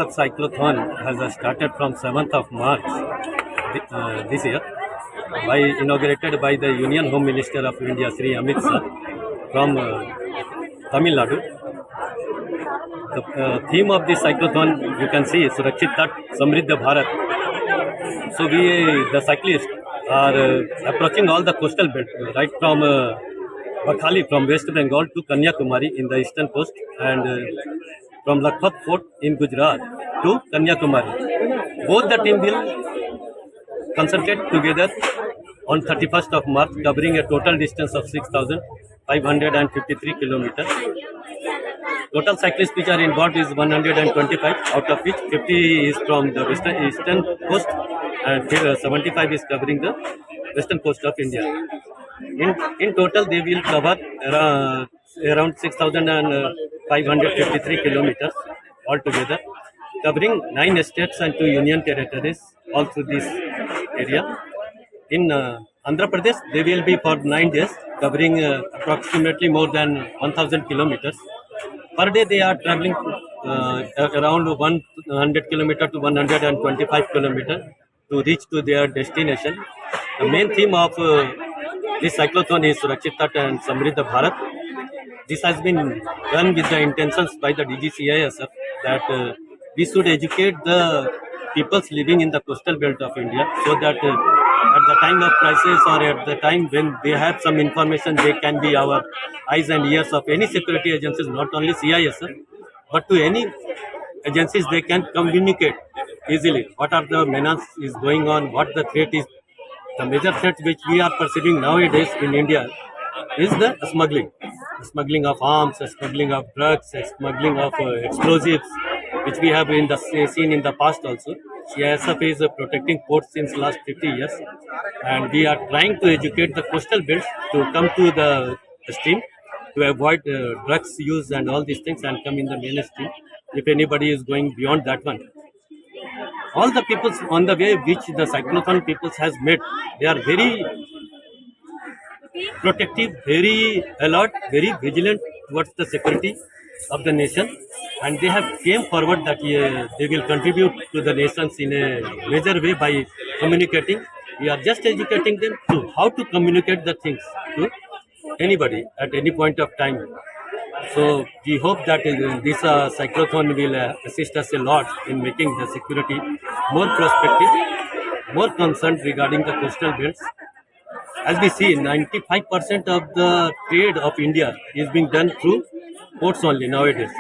of cyclotron has started from 7th of March this year, inaugurated by the Union Home Minister of India, Sri Amit Shah, from Tamil Nadu. The theme of this cyclotron, you can see, Surakshit Tat Samriddha Bharat. So the cyclists are approaching all the coastal belt, right from Bakhali, from West Bengal to Kanyakumari in the eastern coast, and from Lakhpat Fort in Gujarat to Kanyakumari. Both the team will concentrate together on 31st of March, covering a total distance of 6,553 kilometers. Total cyclists which are involved is 125, out of which 50 is from the eastern coast and 75 is covering the western coast of India. In total, they will cover around 6,553 kilometers altogether, covering 9 states and 2 union territories all through this area. In Andhra Pradesh, they will be for 9 days, covering approximately more than 1,000 kilometers. Per day, they are traveling around 100 kilometers to 125 kilometers to reach to their destination. The main theme of this cyclotron is Surakshit Tat and Samriddha Bharat. This has been done with the intentions by the DGCISF that we should educate the peoples living in the coastal belt of India, so that at the time of crisis or at the time when they have some information, they can be our eyes and ears of any security agencies, not only CISF, but to any agencies they can communicate easily what are the menace is going on, what the threat is. The major threat which we are perceiving nowadays in India is the smuggling of arms, smuggling of drugs, smuggling of explosives, which we have seen in the past also. CISF is protecting ports since last 50 years, and we are trying to educate the coastal belts to come to the stream to avoid drugs use and all these things and come in the mainstream if anybody is going beyond that one. All the peoples on the way which the cyclotron peoples has made, they are very protective, very alert, very vigilant towards the security of the nation, and they have came forward that they will contribute to the nations in a major way by communicating. We are just educating them to how to communicate the things to anybody at any point of time. So we hope that this cyclotron will assist us a lot in making the security more prospective, more concerned regarding the coastal belts. As we see, 95% of the trade of India is being done through ports only nowadays.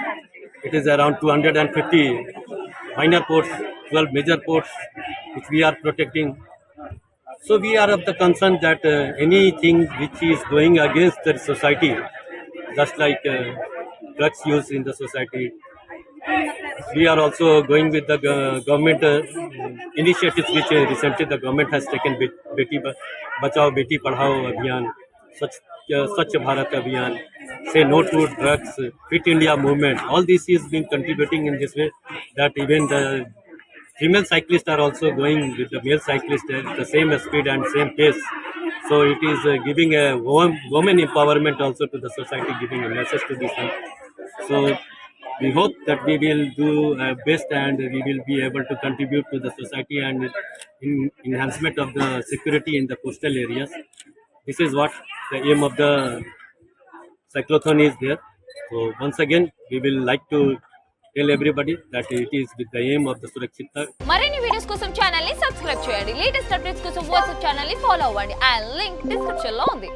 It is around 250 minor ports, 12 major ports, which we are protecting. So we are of the concern that anything which is going against the society, just like drugs use in the society, we are also going with the government initiatives which recently the government has taken, Beti Bachao, Beti Padhao Abhiyan, Swachh Bharat Abhiyan, say no to drugs, Fit India movement. All this is being contributing in this way that even the female cyclists are also going with the male cyclists at the same speed and same pace. So it is giving a woman empowerment also to the society, giving a message to this one. So we hope that we will do our best and we will be able to contribute to the society and in enhancement of the security in the coastal areas. This is what the aim of the cyclotron is there. So once again, we will like to tell everybody that it is with the aim of the Surakshit Tat. మరిన్ని videos కోసం channel ని subscribe చేయండి. Latest updates కోసం WhatsApp channel ని follow అవ్వండి. ఆ link description లో ఉంది.